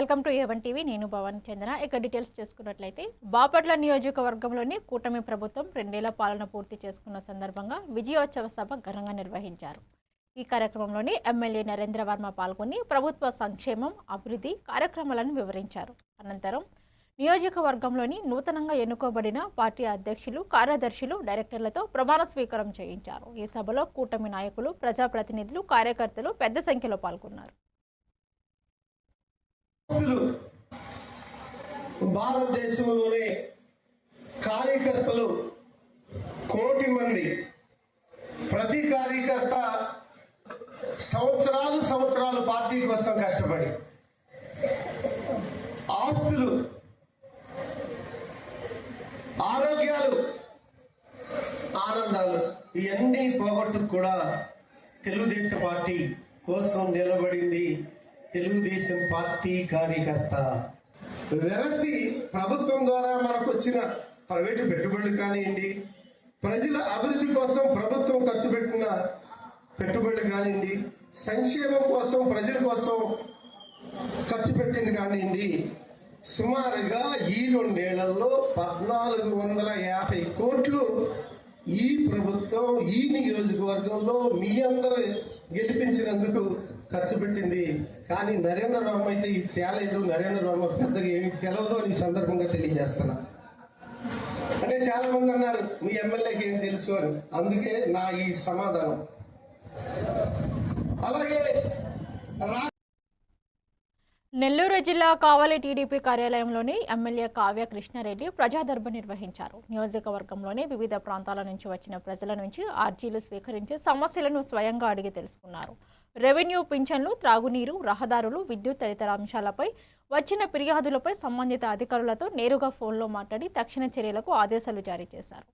Welcome to A1 TV. నేను భవన్ చంద్ర. ఇక details చేసుకున్నట్లయితే బాపట్ల నియోజకవర్గంలోని కూటమి ప్రభుత్వం 2 ఏళ్ల పాలన పూర్తి చేసుకున్న సందర్భంగా విజయోత్సవ సభ ఘనంగా నిర్వహించారు. ఈ కార్యక్రమంలోని ఎమ్మెల్యే నరేంద్ర వర్మ పాల్గొని ప్రభుత్వ సంక్షేమం, అభివృద్ధి కార్యక్రమాలను వివరించారు. అనంతరం నియోజకవర్గంలోని నూతనంగా ఎన్నుకోబడిన పార్టీ అధ్యక్షులు, కార్యదర్శులు, డైరెక్టర్లతో ప్రమాణ స్వీకారం చేయించారు. ఈ సభలో కూటమి నాయకులు, ప్రజాప్రతినిధులు, కార్యకర్తలు పెద్ద సంఖ్యలో పాల్గొన్నారు. భారతదేశంలోనే కార్యకర్తలు 1 కోటి మంది. ప్రతి కార్యకర్త సంవత్సరాలు పార్టీ కోసం కష్టపడి ఆస్తులు, ఆరోగ్యాలు, ఆనందాలు ఇవన్నీ పోగొట్టుకు కూడా తెలుగుదేశం పార్టీ కోసం నిలబడింది తెలుగుదేశం పార్టీ కార్యకర్త. వెరసి ప్రభుత్వం ద్వారా మనకు వచ్చిన ప్రైవేటు పెట్టుబడులు కానివ్వండి, ప్రజల అభివృద్ధి కోసం ప్రభుత్వం ఖర్చు పెట్టిన పెట్టుబడులు కానివ్వండి, సంక్షేమం కోసం ప్రజల కోసం ఖర్చు పెట్టింది కానివ్వండి, సుమారుగా ఈ 2 ఏళ్లలో 1450 కోట్లు ఈ ప్రభుత్వం ఈ నియోజకవర్గంలో మీ అందరూ గెలిపించినందుకు ఖర్చు పెట్టింది. కానీ నరేంద్ర వర్మ అయితే ఇది తేలేదు. నరేంద్ర వర్మ పెద్దగా ఏమి తెలవదో ఈ సందర్భంగా తెలియజేస్తున్నా. అంటే చాలా మంది అన్నారు మీ ఎమ్మెల్యేకి ఏం తెలుసు అని. అందుకే నా ఈ సమాధానం. అలాగే నెల్లూరు జిల్లా కావలి టీడీపీ కార్యాలయంలోని ఎమ్మెల్యే కావ్య కృష్ణారెడ్డి ప్రజాదర్భ నిర్వహించారు. నియోజకవర్గంలోని వివిధ ప్రాంతాల నుంచి వచ్చిన ప్రజల నుంచి అర్జీలు స్వీకరించి సమస్యలను స్వయంగా అడిగి తెలుసుకున్నారు. రెవెన్యూ, పింఛన్లు, త్రాగునీరు, రహదారులు, విద్యుత్ తదితర అంశాలపై వచ్చిన ఫిర్యాదులపై సంబంధిత అధికారులతో నేరుగా ఫోన్లో మాట్లాడి తక్షణ చర్యలకు ఆదేశాలు జారీ చేశారు.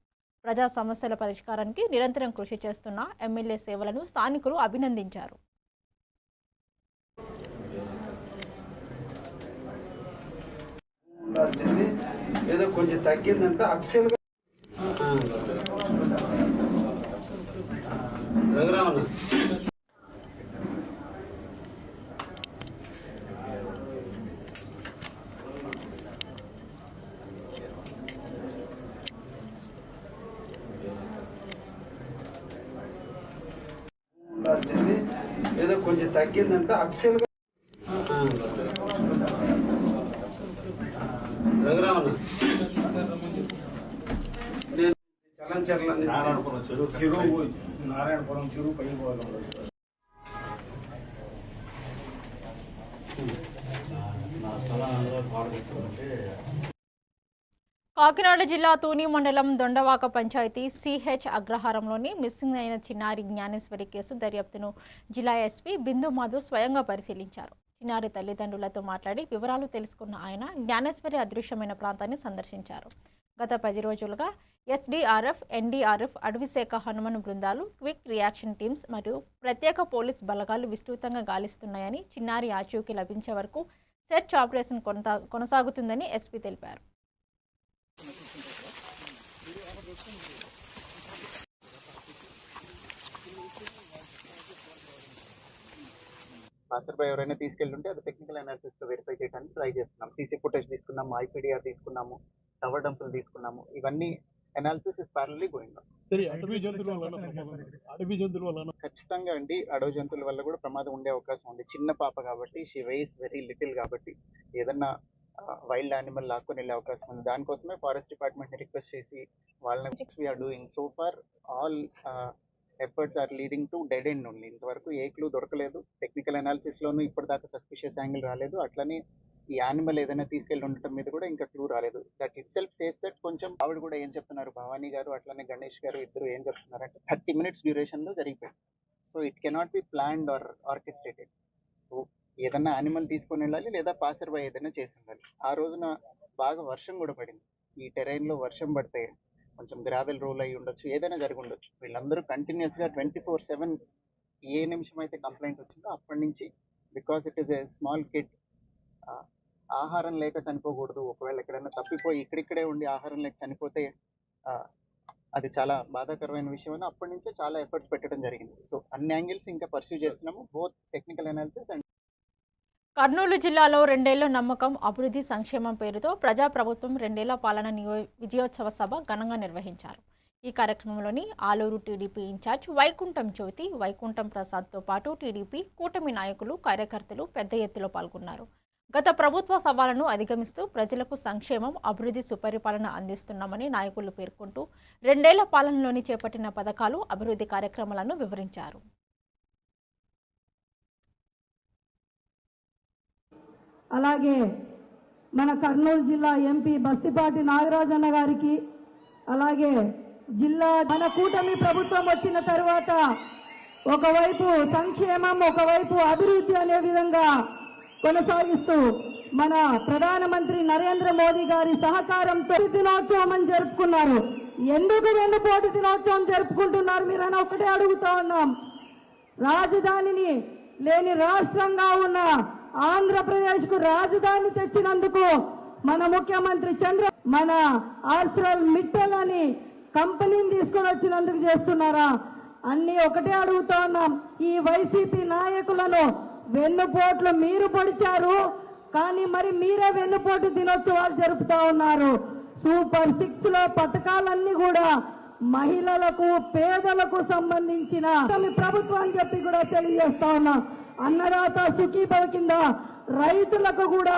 ప్రజా సమస్యల పరిష్కారానికి నిరంతరం కృషి చేస్తున్న ఎమ్మెల్యే సేవలను స్థానికులు అభినందించారు. ఏదో కొంచెం తగ్గిందంటే అక్షలుగా రఘురామన్న ఏదో కొంచెం తగ్గిందంటే అక్షలుగా రఘురామన్న నేను చలంచర్ల నారాయణపురం చెరువు పైకి పోవాలి సార్. కాకినాడ జిల్లా తూని మండలం దొండవాక పంచాయతీ సిహెచ్ అగ్రహారంలోని మిస్సింగ్ అయిన చిన్నారి జ్ఞానేశ్వరి కేసు దర్యాప్తును జిల్లా ఎస్పీ బిందు మాధవ్ స్వయంగా పరిశీలించారు. చిన్నారి తల్లిదండ్రులతో మాట్లాడి వివరాలు తెలుసుకున్న ఆయన జ్ఞానేశ్వరి అదృశ్యమైన ప్రాంతాన్ని సందర్శించారు. గత 10 రోజులుగా ఎస్డీఆర్ఎఫ్, ఎన్డీఆర్ఎఫ్, అటవీశాఖ హనుమాన్ బృందాలు, క్విక్ రియాక్షన్ టీమ్స్ మరియు ప్రత్యేక పోలీస్ బలగాలు విస్తృతంగా గాలిస్తున్నాయని, చిన్నారి ఆచూకీ లభించే వరకు సెర్చ్ ఆపరేషన్ కొనసాగుతుందని ఎస్పీ తెలిపారు. మాస్టర్ బై ఎవరైనా తీసుకెళ్తుంటే అది టెక్నికల్ అనాలిసిస్ తో వెరిఫై చేయడానికి ట్రై చేస్తున్నాం. సీసీ ఫుటేజ్ తీసుకున్నాము, ఐపీడీఆర్ తీసుకున్నాము, టవర్ డంపులు తీసుకున్నాము. ఇవన్నీ అనాలిసిస్ ఇస్ ప్యారలీ గోయింగ్ ఆన్. ఖచ్చితంగా అండి, అడవి జంతువుల వల్ల కూడా ప్రమాదం ఉండే అవకాశం ఉంది. చిన్న పాప కాబట్టి, షీ వెయిస్ వెరీ లిటిల్ కాబట్టి ఏదన్నా వైల్డ్ యానిమల్ లాక్కొని వెళ్ళే అవకాశం ఉంది. దానికోసమే ఫారెస్ట్ డిపార్ట్మెంట్ ని రిక్వెస్ట్ చేసి వాళ్ళని we are doing. So far all efforts are leading to dead end only. ఇంతవరకు ఏ క్లూ దొరకలేదు. టెక్నికల్ అనాలిసిస్ లోనూ ఇప్పటిదాకా సస్పిషియస్ యాంగిల్ రాలేదు. అట్లనే ఈ యానిమల్ ఏదైనా తీసుకెళ్ళి ఉండటం మీద కూడా ఇంకా క్లూ రాలేదు. That it self says that కొంచెం ఆవిడ కూడా ఏం చెప్తున్నారు, భవానీ గారు అట్లనే గణేష్ గారు ఇద్దరు ఏం చెప్తున్నారంటే 30 minutes డ్యూరేషన్ లో జరిగిపోయింది. So it cannot be planned or orchestrated. So ఏదన్నా యానిమల్ తీసుకొని వెళ్ళాలి, లేదా పాసర్ బై ఏదైనా చేసి ఉండాలి. ఆ రోజున బాగా వర్షం కూడా పడింది. ఈ టెరైన్ లో వర్షం పడితే కొంచెం గ్రావెల్ రోల్ అయ్యి ఉండొచ్చు, ఏదైనా జరిగి ఉండొచ్చు. వీళ్ళందరూ కంటిన్యూస్ గా 24/7 ఏ నిమిషం అయితే కంప్లైంట్ వచ్చిందో అప్పటి నుంచి, because it is a small kid, ఆహారం లేక చనిపోకూడదు. ఒకవేళ ఎక్కడైనా తప్పిపోయి ఇక్కడిక్కడే ఉండి ఆహారం లేక చనిపోతే అది చాలా బాధాకరమైన విషయం అని అప్పటి నుంచే చాలా ఎఫర్ట్స్ పెట్టడం జరిగింది. సో అన్ని యాంగిల్స్ ఇంకా పర్సూ చేస్తున్నాము, both technical analysis and Kurnool జిల్లాలో 2 ఏళ్ల నమ్మకం అభివృద్ధి సంక్షేమం పేరుతో ప్రజాప్రభుత్వం 2 ఏళ్ల పాలన విజయోత్సవ సభ ఘనంగా నిర్వహించారు. ఈ కార్యక్రమంలోని ఆలూరు టీడీపీ ఇన్ఛార్జ్ వైకుంఠం జ్యోతి, వైకుంఠం ప్రసాద్తో పాటు టీడీపీ కూటమి నాయకులు, కార్యకర్తలు పెద్ద ఎత్తులో పాల్గొన్నారు. గత ప్రభుత్వ సవాళ్లను అధిగమిస్తూ ప్రజలకు సంక్షేమం, అభివృద్ధి సుపరిపాలన అందిస్తున్నామని నాయకులు పేర్కొంటూ 2 ఏళ్ల పాలనలోని చేపట్టిన పథకాలు, అభివృద్ధి కార్యక్రమాలను వివరించారు. అలాగే మన కర్నూలు జిల్లా ఎంపీ బస్తిపాటి నాగరాజన్న గారికి, అలాగే జిల్లా మన కూటమి ప్రభుత్వం వచ్చిన తర్వాత ఒకవైపు సంక్షేమం, ఒకవైపు అభివృద్ధి అనే విధంగా కొనసాగిస్తూ మన ప్రధానమంత్రి నరేంద్ర మోదీ గారి సహకారంతో దినోత్సవం అని జరుపుకున్నారు. ఎందుకు వెన్నుపోటు దినోత్సవం జరుపుకుంటున్నారు మీరని ఒకటే అడుగుతా ఉన్నాం. రాజధానిని లేని రాష్ట్రంగా ఉన్న ఆంధ్రప్రదేశ్కు రాజధాని తెచ్చినందుకు మన ముఖ్యమంత్రి మన ఆర్సెల్ మిట్టల్ అని కంపెనీని తీసుకొని వచ్చినందుకు చేస్తున్నారా? అన్ని ఒకటే అడుగుతా ఉన్నాం. ఈ వైసీపీ నాయకులను వెన్నుపోట్లు మీరు పొడిచారు, కానీ మరి మీరే వెన్నుపోటు దినోత్సవాలు జరుపుతా ఉన్నారు. సూపర్ 6 లో పథకాలన్నీ కూడా మహిళలకు, పేదలకు సంబంధించిన ప్రభుత్వం అని చెప్పి కూడా తెలియజేస్తా ఉన్నాం. అన్నదాత సుఖీభవ కింద రైతులకు కూడా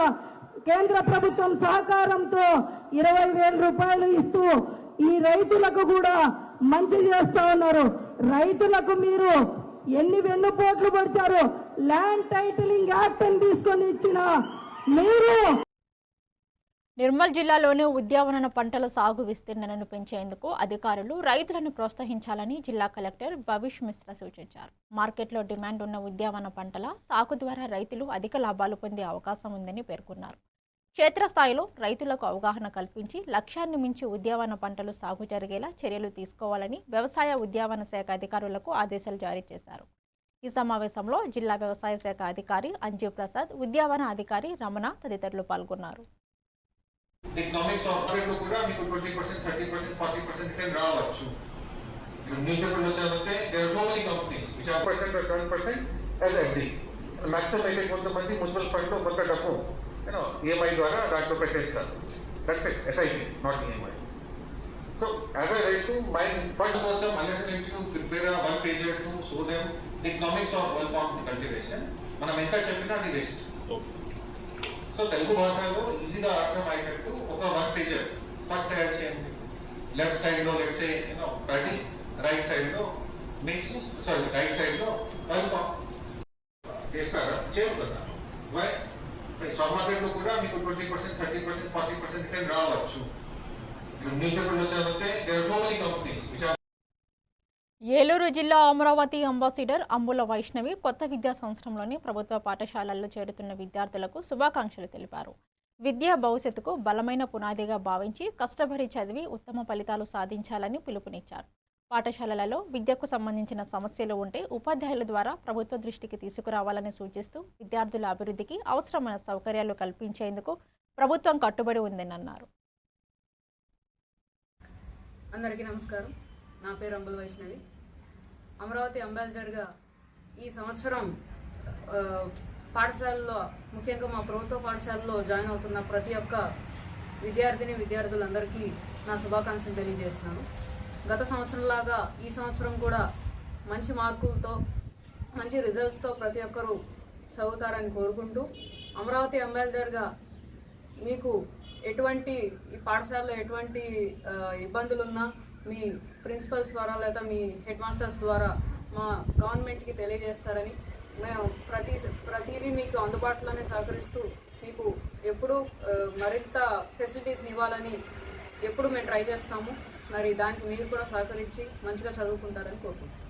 కేంద్ర ప్రభుత్వం సహకారంతో 20,000 రూపాయలు ఇస్తూ ఈ రైతులకు కూడా మంచి చేస్తా ఉన్నారు. రైతులకు మీరు ఎన్ని వెన్నుపోట్లు పడిచారు? ల్యాండ్ టైటిలింగ్ యాక్ట్ అని తీసుకొని ఇచ్చిన మీరు. నిర్మల్ జిల్లాలోని ఉద్యానవన పంటల సాగు విస్తీర్ణను పెంచేందుకు అధికారులు రైతులను ప్రోత్సహించాలని జిల్లా కలెక్టర్ భవిష్ మిశ్రా సూచించారు. మార్కెట్లో డిమాండ్ ఉన్న ఉద్యానవన పంటల సాగు ద్వారా రైతులు అధిక లాభాలు పొందే అవకాశం ఉందని పేర్కొన్నారు. క్షేత్రస్థాయిలో రైతులకు అవగాహన కల్పించి లక్ష్యాన్ని మించి ఉద్యానవన పంటలు సాగు జరిగేలా చర్యలు తీసుకోవాలని వ్యవసాయ ఉద్యానవన శాఖ అధికారులకు ఆదేశాలు జారీ చేశారు. ఈ సమావేశంలో జిల్లా వ్యవసాయ శాఖ అధికారి అంజీవ్ ప్రసాద్, ఉద్యానవన అధికారి రమణ తదితరులు పాల్గొన్నారు. ఎకనామిక్స్ ఆపరేట్ కూడా మీకు 20%, 30%, 40% రిటర్న్ రావచ్చు. న్యూస్ పేపర్ లో చదివితే there are so many companies which are 1% or 7% as FD. Maximum అయితే కొంతమంది మ్యూచువల్ ఫండ్ లో కొంత డబ్బు ఈఎంఐ ద్వారా దాంట్లో పెట్టేస్తారు. That's it, SIP, not EMI. So as I write to my first కోసం unless you need to prepare a one pager to show them the economics of one pot cultivation, మనం ఎంత చెప్పినా అది వేస్ట్. సో తెలుగు భాషలో ఈజీగా అర్థమయ్యేటట్టు ఒక 1 pager first తయారు చేయండి. లెఫ్ట్ సైడ్ లో లెట్స్ సే ప్రతి, రైట్ సైడ్ లో మిక్స్, సారీ రైట్ సైడ్ లో చేస్తారా? చేయరు కదా. వై? స్టాక్ మార్కెట్ లో కూడా మీకు 20%, 30%, 40% రిటర్న్ రావచ్చు. న్యూస్ పేపర్ లో చదివితే there are so many companies which are. Eluru జిల్లా అమరావతి అంబాసిడర్ అంబుల వైష్ణవి కొత్త విద్యా సంవత్సరంలోని ప్రభుత్వ పాఠశాలల్లో చేరుతున్న విద్యార్థులకు శుభాకాంక్షలు తెలిపారు. విద్యా భవిష్యత్తుకు బలమైన పునాదిగా భావించి కష్టపడి చదివి ఉత్తమ ఫలితాలు సాధించాలని పిలుపునిచ్చారు. పాఠశాలలలో విద్యకు సంబంధించిన సమస్యలు ఉంటే ఉపాధ్యాయుల ద్వారా ప్రభుత్వ దృష్టికి తీసుకురావాలని సూచిస్తూ విద్యార్థుల అభివృద్ధికి అవసరమైన సౌకర్యాలు కల్పించేందుకు ప్రభుత్వం కట్టుబడి ఉందని అన్నారు. అందరికీ నమస్కారం. నా పేరు అంబుల వైష్ణవి. అమరావతి అంబాసిడర్గా ఈ సంవత్సరం పాఠశాలలో, ముఖ్యంగా మా ప్రభుత్వ పాఠశాలలో జాయిన్ అవుతున్న ప్రతి ఒక్క విద్యార్థులందరికీ నా శుభాకాంక్షలు తెలియజేస్తున్నాను. గత సంవత్సరంలాగా ఈ సంవత్సరం కూడా మంచి మార్కులతో, మంచి రిజల్ట్స్తో ప్రతి ఒక్కరూ చదువుతారని కోరుకుంటూ, అమరావతి అంబాసిడర్గా మీకు ఈ పాఠశాలలో ఎటువంటి ఇబ్బందులున్నా మీ ప్రిన్సిపల్స్ ద్వారా లేదా మీ హెడ్ మాస్టర్స్ ద్వారా మా గవర్నమెంట్కి తెలియజేస్తారని, మేము ప్రతిదీ మీకు అందుబాటులోనే సహకరిస్తూ మీకు ఎప్పుడూ మరింత ఫెసిలిటీస్ని ఇవ్వాలని ఎప్పుడు మేము ట్రై చేస్తాము. మరి దానికి మీరు కూడా సహకరించి మంచిగా చదువుకుంటారని కోరుకుంటున్నాం.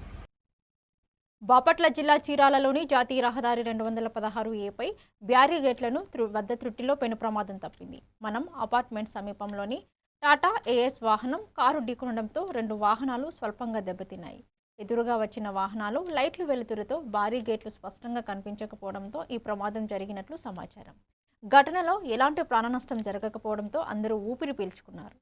బాపట్ల జిల్లా చీరాలలోని జాతీయ రహదారి 216A పై బ్యారిగేట్లను వద్ద త్రుట్టిలో పెను ప్రమాదం తప్పింది. మనం అపార్ట్మెంట్ సమీపంలోని టాటా ఏఎస్ వాహనం కారు ఢీకొనడంతో 2 వాహనాలు స్వల్పంగా దెబ్బతిన్నాయి. ఎదురుగా వచ్చిన వాహనాలు లైట్లు వెలుతురుతో భారీ గేట్లు స్పష్టంగా కనిపించకపోవడంతో ఈ ప్రమాదం జరిగినట్లు సమాచారం. ఘటనలో ఎలాంటి ప్రాణనష్టం జరగకపోవడంతో అందరూ ఊపిరి పీల్చుకున్నారు.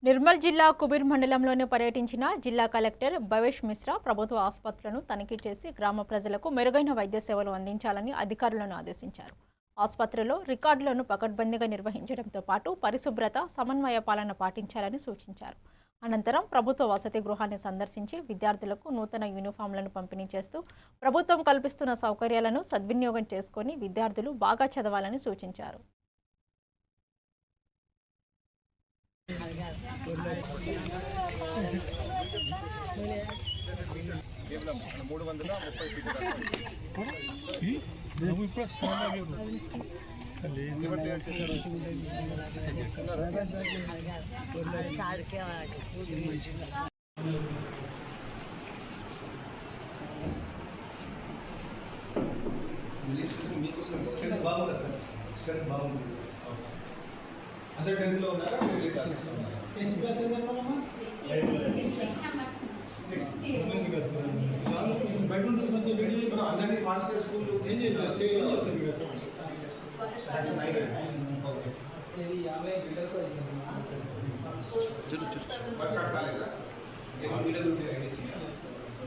నిర్మల్ జిల్లా కుబీర్ మండలంలోని పర్యటించిన జిల్లా కలెక్టర్ భవేష్ మిశ్రా ప్రభుత్వ ఆసుపత్రులను తనిఖీ చేసి గ్రామ ప్రజలకు మెరుగైన వైద్య సేవలు అందించాలని అధికారులను ఆదేశించారు. ఆసుపత్రిలో రికార్డులను పకడ్బందీగా నిర్వహించడంతో పాటు పరిశుభ్రత, సమన్వయ పాలన పాటించాలని సూచించారు. అనంతరం ప్రభుత్వ వసతి గృహాన్ని సందర్శించి విద్యార్థులకు నూతన యూనిఫామ్లను పంపిణీ చేస్తూ ప్రభుత్వం కల్పిస్తున్న సౌకర్యాలను సద్వినియోగం చేసుకుని విద్యార్థులు బాగా చదవాలని సూచించారు. అందరు 10th లో ఉన్నారా? మిడిల్ క్లాసెస్ లో ఉన్నారా? 10th క్లాస్ ఎంత ఉన్నామా? 6 బయట ఉంటుంది మంచి వీడియో అందరినీ ఫాస్ట్ గా స్కూల్ ఏం చేస్తారు ఓకే ఇది 50 మీటర్తో బస్ స్టార్ట్ కాలేదా? ఏమో వీడియో ఉంటే ఐడిసి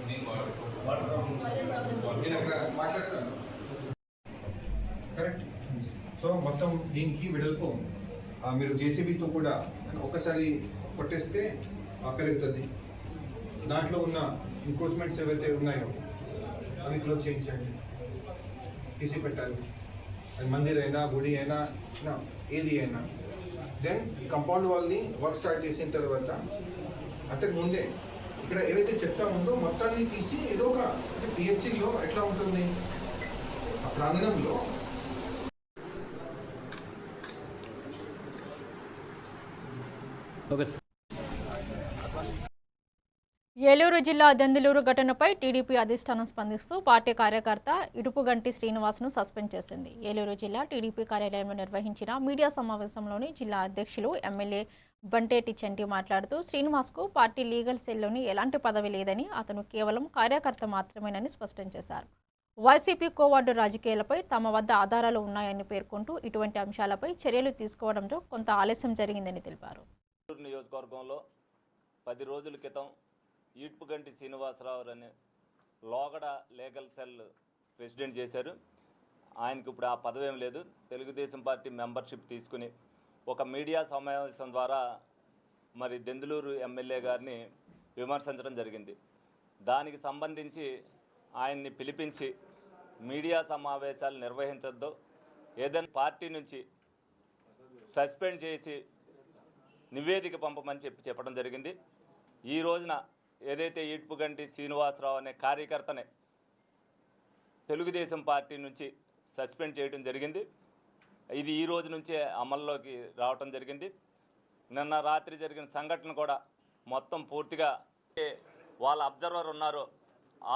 నేను నేను అక్కడ మాట్లాడతాను. కరెక్ట్. సో మొత్తం దీనికి వెడల్పు మీరు జేసీబీతో కూడా ఒకసారి కొట్టేస్తే కలుగుతుంది. దాంట్లో ఉన్న ఎంక్రోచ్మెంట్స్ ఏవైతే ఉన్నాయో అవి క్లోజ్ చేయించండి, తీసి పెట్టాలి. అది మందిర్ అయినా గుడి అయినా ఏది అయినా. దెన్ ఈ కాంపౌండ్ వాల్ని వర్క్ స్టార్ట్ చేసిన తర్వాత అంతకు ముందే ఇక్కడ ఏవైతే చెత్త ఉందో మొత్తాన్ని తీసి ఏదో ఒక అంటే పిహెచ్సిలో ఎట్లా ఉంటుంది ఆ ప్రాంగణంలో ఏలూరు జిల్లా దెందులూరు ఘటనపై టీడీపీ అధిష్టానం స్పందిస్తూ పార్టీ కార్యకర్త ఇడుపుగంటి శ్రీనివాస్ను సస్పెండ్ చేసింది. ఏలూరు జిల్లా టీడీపీ కార్యాలయంలో నిర్వహించిన మీడియా సమావేశంలోని జిల్లా అధ్యక్షులు ఎమ్మెల్యే బంటేటి చంటి మాట్లాడుతూ శ్రీనివాస్కు పార్టీ లీగల్ సెల్లోని ఎలాంటి పదవి లేదని, అతను కేవలం కార్యకర్త మాత్రమేనని స్పష్టం చేశారు. వైసీపీ కోవార్డు రాజకీయాలపై తమ వద్ద ఆధారాలు ఉన్నాయని పేర్కొంటూ ఇటువంటి అంశాలపై చర్యలు తీసుకోవడంలో కొంత ఆలస్యం జరిగిందని తెలిపారు. నియోజకవర్గంలో 10 రోజుల క్రితం ఈడ్పుగంటి శ్రీనివాసరావు అనే లోగడ లీగల్ సెల్ ప్రెసిడెంట్ చేశారు. ఆయనకు ఇప్పుడు ఆ పదవి ఏం లేదు. తెలుగుదేశం పార్టీ మెంబర్షిప్ తీసుకుని ఒక మీడియా సమావేశం ద్వారా మరి దెందులూరు ఎమ్మెల్యే గారిని విమర్శించడం జరిగింది. దానికి సంబంధించి ఆయన్ని పిలిపించి మీడియా సమావేశాలు నిర్వహించొద్దు, ఏదైనా పార్టీ నుంచి సస్పెండ్ చేసి నివేదిక పంపమని చెప్పడం జరిగింది. ఈ రోజున ఏదైతే ఈడ్పుగంటి శ్రీనివాసరావు అనే కార్యకర్తనే తెలుగుదేశం పార్టీ నుంచి సస్పెండ్ చేయడం జరిగింది. ఇది ఈ రోజు నుంచే అమల్లోకి రావటం జరిగింది. నిన్న రాత్రి జరిగిన సంఘటన కూడా మొత్తం పూర్తిగా వాళ్ళ అబ్జర్వర్ ఉన్నారో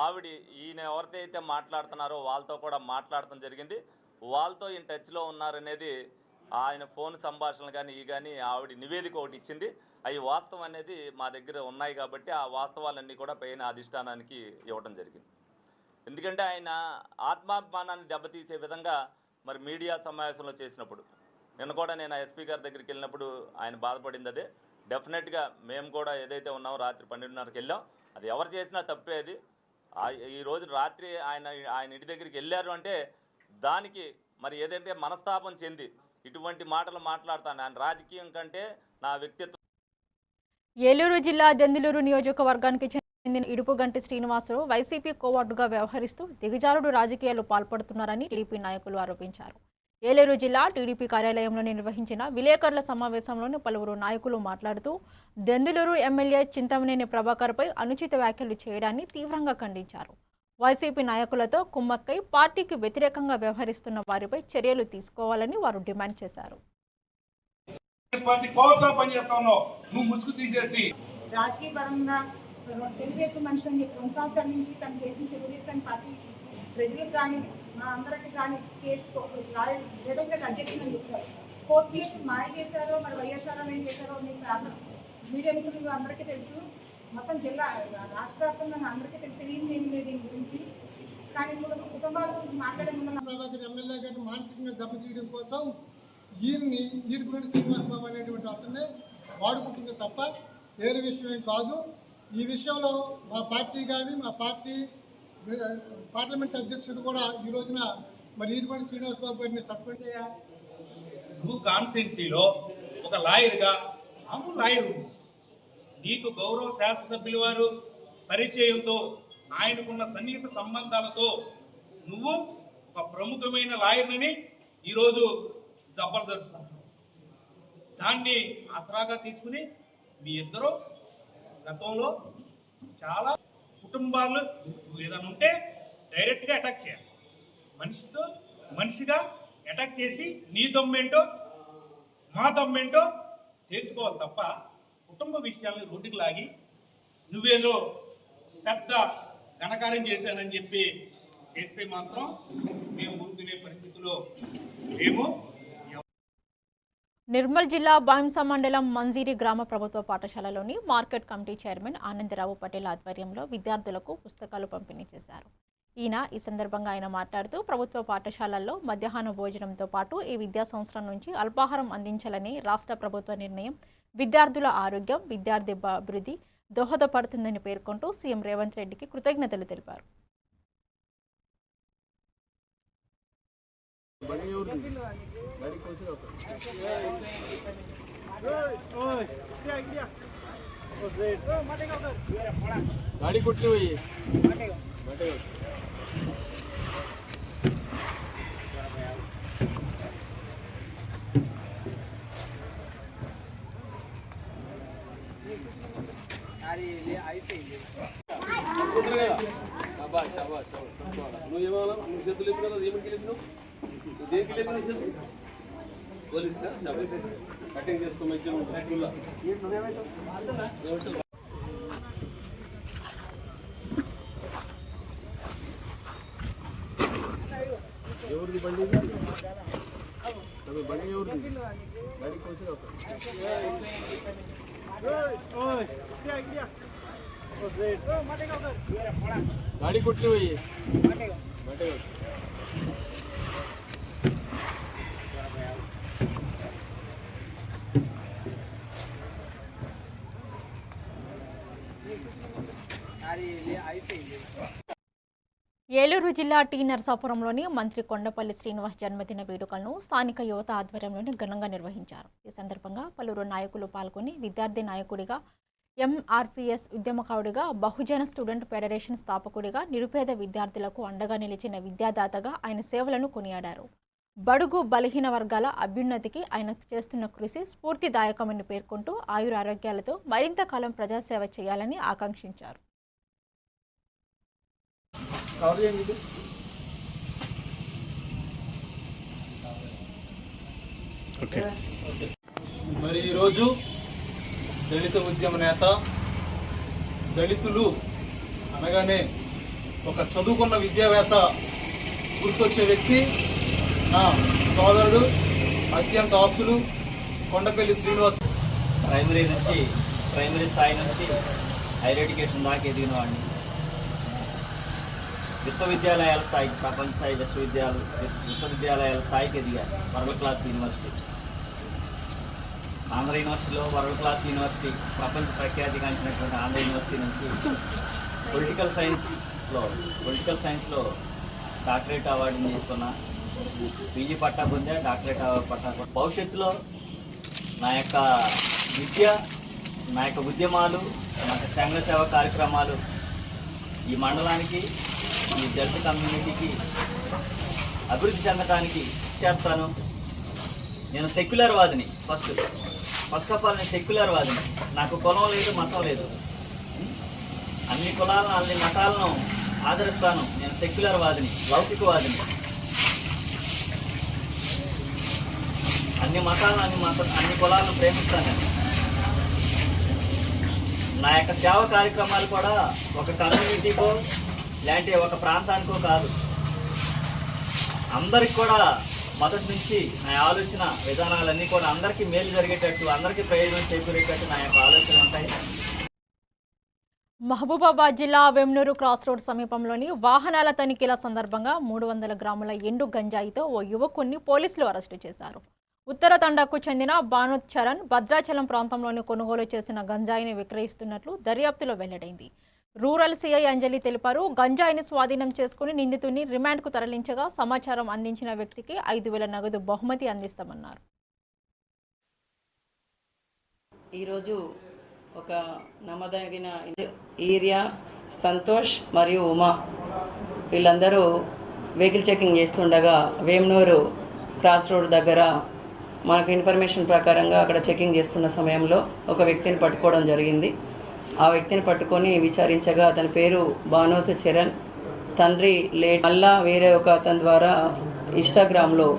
ఆవిడ ఈయన ఎవరితో మాట్లాడుతున్నారో వాళ్ళతో కూడా మాట్లాడటం జరిగింది. వాళ్ళతో ఈయన టచ్లో ఉన్నారనేది ఆయన ఫోన్ సంభాషణలు కానీ ఆవిడ నివేదిక ఒకటి ఇచ్చింది. అవి వాస్తవం అనేది మా దగ్గర ఉన్నాయి కాబట్టి ఆ వాస్తవాలన్నీ కూడా పైన అధిష్టానానికి ఇవ్వడం జరిగింది. ఎందుకంటే ఆయన ఆత్మాభిమానాన్ని దెబ్బతీసే విధంగా మరి మీడియా సమావేశంలో చేసినప్పుడు నిన్న కూడా నేను ఎస్పీ గారి దగ్గరికి వెళ్ళినప్పుడు ఆయన బాధపడింది అదే. డెఫినెట్గా మేము కూడా ఏదైతే ఉన్నామో రాత్రి 12:30కి వెళ్ళాం. అది ఎవరు చేసినా తప్పే. అది ఈరోజు రాత్రి ఆయన ఇంటి దగ్గరికి వెళ్ళారు అంటే దానికి మరి ఏదంటే మనస్తాపం చెంది ఇటువంటి మాటలు మాట్లాడతాను. ఆయన రాజకీయం కంటే నా వ్యక్తిత్వం. ఏలూరు జిల్లా దెందులూరు నియోజకవర్గానికి చెందిన ఇడుపుగంటి శ్రీనివాసరావు వైసీపీ కోవార్డుగా వ్యవహరిస్తూ దిగజారుడు రాజకీయాలు పాల్పడుతున్నారని టీడీపీ నాయకులు ఆరోపించారు. ఏలూరు జిల్లా టీడీపీ కార్యాలయంలో నిర్వహించిన విలేకరుల సమావేశంలోని పలువురు నాయకులు మాట్లాడుతూ దెందులూరు ఎమ్మెల్యే చింతమనేని ప్రభాకర్పై అనుచిత వ్యాఖ్యలు చేయడాన్ని తీవ్రంగా ఖండించారు. వైసీపీ నాయకులతో కుమ్మక్కై పార్టీకి వ్యతిరేకంగా వ్యవహరిస్తున్న వారిపై చర్యలు తీసుకోవాలని వారు డిమాండ్ చేశారు. రాజకీయ పరంగా తెలుగుదేశం మనిషి అని చెప్పి 2 సంవత్సరాల నుంచి తను చేసిన తెలుగుదేశం పార్టీ ప్రజలకు కానీ మా అందరికి కానీ కేసు లీగల్ అధ్యక్షులు అని చెప్పారు. కోర్టు కేసు మాయ చేశారో మరి వైఎస్ఆర్ అనేది చేశారో మీకు మీడియా మిత్రులు అందరికీ తెలుసు. మొత్తం జిల్లా రాష్ట్ర వ్యాప్తంగా అందరికీ తెలియదు ఏమి లేదు దీని గురించి. కానీ కుటుంబాల గురించి మాట్లాడే ముందు ప్రభాకర్ ఎమ్మెల్యే గారిని మానసికంగా దెబ్బతీయడం కోసం ఈయన్ని ఈడుపుగంటి శ్రీనివాసరావు అనేటువంటి అతన్ని వాడుకుంటుంది తప్ప వేరే విషయం ఏం కాదు. ఈ విషయంలో మా పార్టీ కానీ మా పార్టీ పార్లమెంట్ అధ్యక్షుడు కూడా ఈ రోజున మరి ఈరుపల్లి శ్రీనివాస్ బాబు గారిని సస్పెండ్ చేయాలి. నువ్వు కాన్స్టిట్యున్సీలో ఒక లాయర్గా మామూలు లాయర్, నీకు గౌరవ శాసనసభ్యుల వారు పరిచయంతో ఆయనకున్న సన్నిహిత సంబంధాలతో నువ్వు ఒక ప్రముఖమైన లాయర్ని ఈరోజు జబర్దస్త్ దాన్ని ఆసరాగా తీసుకుని మీ ఇద్దరు గతంలో చాలా కుటుంబాలు ఏదైనా ఉంటే డైరెక్ట్గా అటాక్ చేయాలి. మనిషిగా అటాక్ చేసి నీ దమ్మేంటో మా దమ్మేంటో తేల్చుకోవాలి తప్ప కుటుంబ విషయాలను రోడ్డుకు లాగి నువ్వేదో పెద్ద ఘనకార్యం చేశానని చెప్పి చేస్తే మాత్రం మేము ఊరుకునే పరిస్థితిలో మేము. నిర్మల్ జిల్లా బాయింస మండలం మంజీరి గ్రామ ప్రభుత్వ పాఠశాలలోని market committee chairman Anandrao Patel ఆధ్వర్యంలో విద్యార్థులకు పుస్తకాలు పంపిణీ చేశారు. ఈ సందర్భంగా ఆయన మాట్లాడుతూ ప్రభుత్వ పాఠశాలల్లో మధ్యాహ్న భోజనంతో పాటు ఈ విద్యా సంవత్సరం నుంచి అల్పాహారం అందించాలని రాష్ట్ర ప్రభుత్వ నిర్ణయం విద్యార్థుల ఆరోగ్యం, విద్యార్థి అభివృద్ధి దోహదపడుతుందని పేర్కొంటూ సీఎం రేవంత్ రెడ్డికి కృతజ్ఞతలు తెలిపారు. गाड़ी कुटली हुई है కటింగ్ చేసుకో మంచిగా ఉంటుంది ఎవరిది బండి బండి ఎవరిది గాడికి వచ్చి गाड़ी कुटली हुई है ఏలూరు జిల్లా టీ నరసాపురంలోని మంత్రి కొండపల్లి శ్రీనివాస్ జన్మదిన వేడుకలను స్థానిక యువత ఆధ్వర్యంలోని ఘనంగా నిర్వహించారు. ఈ సందర్భంగా పలువురు నాయకులు పాల్గొని విద్యార్థి నాయకుడిగా, ఎంఆర్పీఎస్ ఉద్యమకారుడిగా, బహుజన స్టూడెంట్ ఫెడరేషన్ స్థాపకుడిగా, నిరుపేద విద్యార్థులకు అండగా నిలిచిన విద్యాదాతగా ఆయన సేవలను కొనియాడారు. బడుగు బలహీన వర్గాల అభ్యున్నతికి ఆయన చేస్తున్న కృషి స్ఫూర్తిదాయకమని పేర్కొంటూ ఆయురారోగ్యాలతో మరింత కాలం ప్రజాసేవ చేయాలని ఆకాంక్షించారు. మరి ఈరోజు దళిత ఉద్యమ నేత, దళితులు అనగానే ఒక చదువుకున్న విద్యావేత్త గుర్తొచ్చే వ్యక్తి నా సోదరుడు, అత్యంత ఆప్తులు కొండపల్లి శ్రీనివాస్. ప్రైమరీ స్థాయి నుంచి హైయర్ ఎడ్యుకేషన్ దాకా ఎదిగిన వాడిని. విశ్వవిద్యాలయాల స్థాయికి, ప్రపంచ స్థాయి విశ్వవిద్యాలయాల స్థాయికి ఎదిగారు. వరల్డ్ క్లాస్ యూనివర్సిటీ, ఆంధ్ర యూనివర్సిటీలో వరల్డ్ క్లాస్ యూనివర్సిటీ, ప్రపంచ ప్రఖ్యాతిగాంచినటువంటి ఆంధ్ర యూనివర్సిటీ నుంచి పొలిటికల్ సైన్స్లో డాక్టరేట్ అవార్డుని తీసుకున్నా. పీజీ పట్టా పొందా, డాక్టరేట్ పట్టా. భవిష్యత్తులో నా యొక్క విద్య, నా యొక్క ఉద్యమాలు, నా యొక్క సంఘ సేవ కార్యక్రమాలు ఈ మండలానికి, ఈ దళిత కమ్యూనిటీకి అభివృద్ధి చెందడానికి చేస్తాను. నేను సెక్యులర్ వాదిని. ఫస్ట్ ఆఫ్ ఆల్ నేను సెక్యులర్ వాదిని. నాకు కులం లేదు, మతం లేదు. అన్ని కులాలను, అన్ని మతాలను ఆదరిస్తాను. నేను సెక్యులర్ వాదిని, లౌకికవాదిని. అన్ని మతాలను, అన్ని కులాలను ప్రేమిస్తాను నేను. నా యొక్క సేవ కార్యక్రమాలు కూడా ఒక కమ్యూనిటీకో లేదంటే ఒక ప్రాంతానికో కాదు, అందరికి కూడా మొదటి నుంచి నా ఆలోచన విధానాలన్నీ కూడా అందరికీ మేలు జరిగేటట్టు, అందరికీ ప్రయోజనం చేకూరేటట్టు నా యొక్క ఆలోచనలు ఉంటాయి. మహబూబాబాద్ జిల్లా వెమ్నూరు క్రాస్ రోడ్ సమీపంలోని వాహనాల తనిఖీల సందర్భంగా 300 గ్రాముల ఎండు గంజాయితో ఓ యువకుణ్ణి పోలీసులు అరెస్టు చేశారు. ఉత్తర తండాకు చెందిన భానుత్ చరణ్ భద్రాచలం ప్రాంతంలోని కొనుగోలు చేసిన గంజాయిని విక్రయిస్తున్నట్లు దర్యాప్తులో వెల్లడైంది. రూరల్ సిఐ అంజలి తెలిపారు. గంజాయిని స్వాధీనం చేసుకుని నిందితుడిని రిమాండ్కు తరలించగా సమాచారం అందించిన వ్యక్తికి 5,000 నగదు బహుమతి అందిస్తామన్నారు. ఈరోజు ఒక నమ్మదగిన ఏరియా సంతోష్ మరియు ఉమా వీళ్ళందరూ వెహికల్ చెకింగ్ చేస్తుండగా వేమనూరు క్రాస్ రోడ్ దగ్గర మనకు ఇన్ఫర్మేషన్ ప్రకారంగా అక్కడ చెకింగ్ చేస్తున్న సమయంలో ఒక వ్యక్తిని పట్టుకోవడం జరిగింది. ఆ వ్యక్తిని పట్టుకొని విచారించగా అతని పేరు భానుత్ చరణ్, తండ్రి లేట్. మళ్ళా వేరే ఒక అతని ద్వారా ఇన్స్టాగ్రామ్లో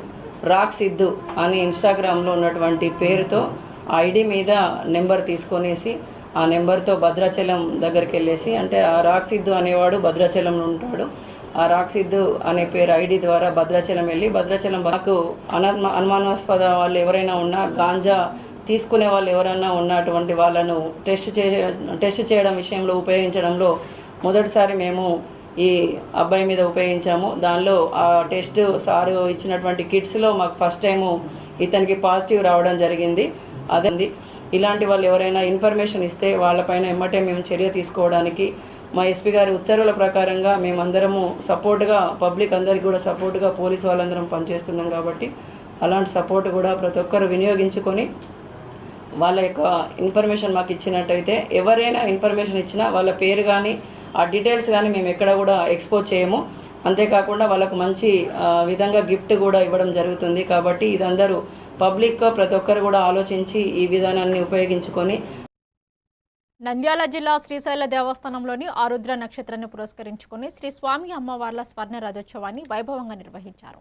రాక్ సిద్ధు అని ఇన్స్టాగ్రామ్లో ఉన్నటువంటి పేరుతో ఐడి మీద నెంబర్ తీసుకొనేసి ఆ నెంబర్తో భద్రాచలం దగ్గరికి వెళ్ళేసి, అంటే ఆ రాక్ సిద్ధు అనేవాడు భద్రాచలంలో ఉంటాడు. ఆ రాక్ సిద్ధు అనే పేరు ఐడి ద్వారా భద్రాచలం వెళ్ళి భద్రాచలం మాకు అనుమానాస్పద వాళ్ళు ఎవరైనా ఉన్నా, గాంజా తీసుకునే వాళ్ళు ఎవరైనా ఉన్నటువంటి వాళ్ళను టెస్ట్ చేయడం విషయంలో ఉపయోగించడంలో మొదటిసారి మేము ఈ అబ్బాయి మీద ఉపయోగించాము. దానిలో ఆ టెస్ట్ సారు ఇచ్చినటువంటి కిట్స్లో మాకు ఫస్ట్ టైము ఇతనికి పాజిటివ్ రావడం జరిగింది. అదే ఇలాంటి వాళ్ళు ఎవరైనా ఇన్ఫర్మేషన్ ఇస్తే వాళ్ళపైన ఎమ్మటే మేము చర్య తీసుకోవడానికి మా ఎస్పీ గారి ఉత్తర్వుల ప్రకారంగా మేమందరము సపోర్ట్గా, పబ్లిక్ అందరికీ కూడా సపోర్ట్గా పోలీసు వాళ్ళందరం పనిచేస్తున్నాం. కాబట్టి అలాంటి సపోర్ట్ కూడా ప్రతి ఒక్కరు వినియోగించుకొని వాళ్ళ యొక్క ఇన్ఫర్మేషన్ మాకు ఇచ్చినట్టయితే, ఎవరైనా ఇన్ఫర్మేషన్ ఇచ్చినా వాళ్ళ పేరు కానీ ఆ డీటెయిల్స్ కానీ మేము ఎక్కడ కూడా ఎక్స్పోజ్ చేయము. అంతేకాకుండా వాళ్ళకు మంచి విధంగా గిఫ్ట్ కూడా ఇవ్వడం జరుగుతుంది. కాబట్టి ఇదందరూ పబ్లిక్గా ప్రతి ఒక్కరు కూడా ఆలోచించి ఈ విధానాన్ని ఉపయోగించుకొని. నంద్యాల జిల్లా శ్రీశైల దేవస్థానంలోని ఆరుద్ర నక్షత్రాన్ని పురస్కరించుకుని శ్రీ స్వామి అమ్మవార్ల స్వర్ణ రథోత్సవాన్ని వైభవంగా నిర్వహించారు.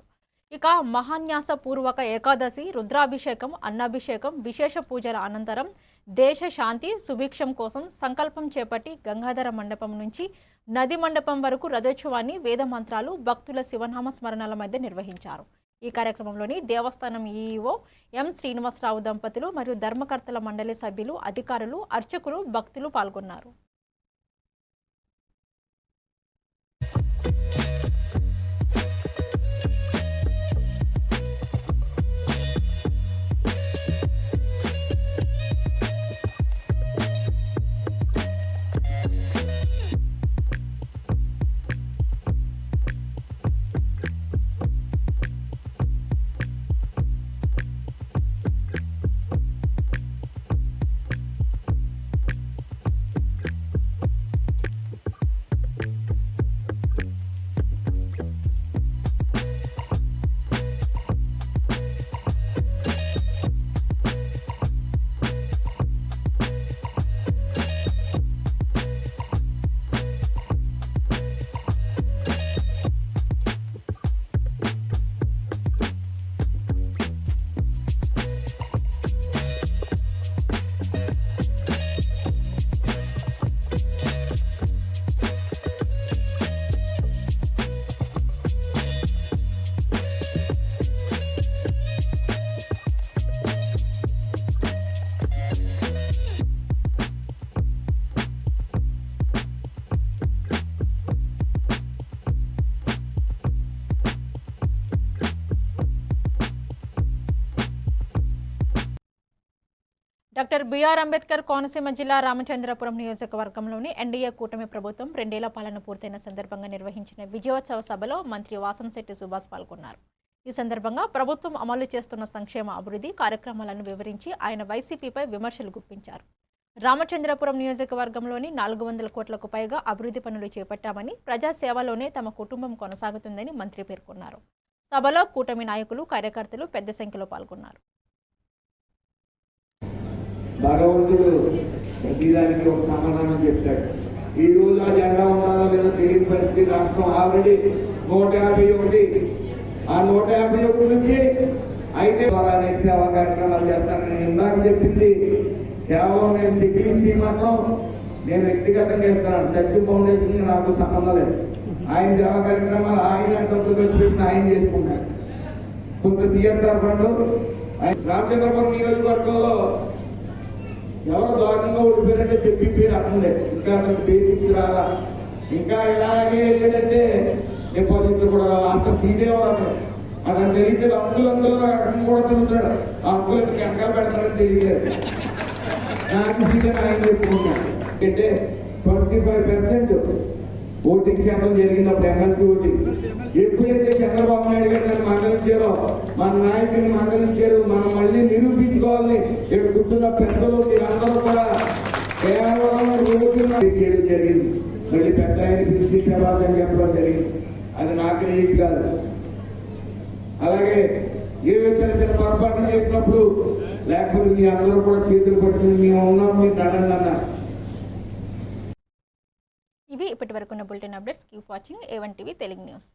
ఇక మహాన్యాస పూర్వక ఏకాదశి, రుద్రాభిషేకం, అన్నాభిషేకం, విశేష పూజల అనంతరం దేశ శాంతి సుభిక్షం కోసం సంకల్పం చేపట్టి గంగాధర మండపం నుంచి నది మండపం వరకు రథోత్సవాన్ని వేద మంత్రాలు, భక్తుల శివనామ స్మరణల మధ్య నిర్వహించారు. ఈ కార్యక్రమంలోని దేవస్థానం ఈఈఓ ఎం శ్రీనివాసరావు దంపతులు మరియు ధర్మకర్తల మండలి సభ్యులు, అధికారులు, అర్చకులు, భక్తులు పాల్గొన్నారు. డాక్టర్ బిఆర్ అంబేద్కర్ కోనసీమ జిల్లా రామచంద్రపురం నియోజకవర్గంలోని ఎన్డీఏ కూటమి ప్రభుత్వం 2 ఏళ్ల పాలన పూర్తయిన సందర్భంగా నిర్వహించిన విజయోత్సవ సభలో మంత్రి వాసంశెట్టి సుభాష్ పాల్గొన్నారు. ఈ సందర్భంగా ప్రభుత్వం అమలు చేస్తున్న సంక్షేమ అభివృద్ధి కార్యక్రమాలను వివరించి ఆయన వైసీపీపై విమర్శలు గుప్పించారు. రామచంద్రపురం నియోజకవర్గంలోని 400 కోట్లకు పైగా అభివృద్ధి పనులు చేపట్టామని, ప్రజాసేవలోనే తమ కుటుంబం కొనసాగుతుందని మంత్రి పేర్కొన్నారు. సభలో కూటమి నాయకులు, కార్యకర్తలు పెద్ద సంఖ్యలో పాల్గొన్నారు. భగవంతుడు ప్రతిదానికి ఒక సమాధానం చెప్తాడు. ఈ రోజు ఆ జెండా ఉండాలో లేదో తెలియని పరిస్థితి. రాష్ట్రం ఆల్రెడీ 151, ఆ 151 నుంచి అయితే అనేక సేవా కార్యక్రమాలు చేస్తానని ఇందాక చెప్పింది కేవలం నేను చెప్పించి మాత్రం నేను వ్యక్తిగతంగా ఇస్తున్నాను. సచివ్ ఫౌండేషన్ నాకు సంబంధం లేదు. ఆయన సేవా కార్యక్రమాలు ఆయన డబ్బులు ఖర్చు పెట్టిన ఆయన చేసుకున్నాడు. కొంత సిఎస్ఆర్ ఫండ్ రామచంద్రపురం నియోజకవర్గంలో ఎవరో దారుణంగా ఓడిపోయినట్టే చెప్పి పేరు అర్థం లేదు. ఇంకా అతనికి బేసిక్స్ రాలా. ఇంకా ఇలాగే ఏంటంటే డిపాజిట్లు కూడా రాలా. అంత సీనియర్ అతను అతను తెలియదు అంకులందరూ అతను కూడా తిరుగుతాడు. ఆ అంకులకి వెనకాల పెడతాడని తెలియదు. నాకు ఆయన చెప్పుకున్నాను అంటే 25% ఓటింగ్ శాతం జరిగినప్పుడు ఎమ్మెల్సీ ఓటింగ్. ఎప్పుడైతే చంద్రబాబు నాయుడు గారు నన్ను మందలించారో, మన నాయకుని మందలించారు, మనం మళ్ళీ నిరూపించుకోవాలని ఇక్కడ కూర్చున్న పెద్దలు మీరందరూ కూడా కేవలం ఓటును చేయడం జరిగింది. మళ్ళీ పెద్ద ఆయన పిలిచి శవాసం చెప్పడం జరిగింది. అది నా క్రెడిట్ కాదు. అలాగే ఏ చిన్న చిన్న పొరపాటు చేసినప్పుడు లేకపోతే మీ అందరూ కూడా చేతులు పట్టుకుని మేము ఉన్నాం, మీరు నడండి అన్నారు. ఇవి ఇప్పటి వరకు ఉన్న bulletin updates. Keep watching A1 TV Telugu news.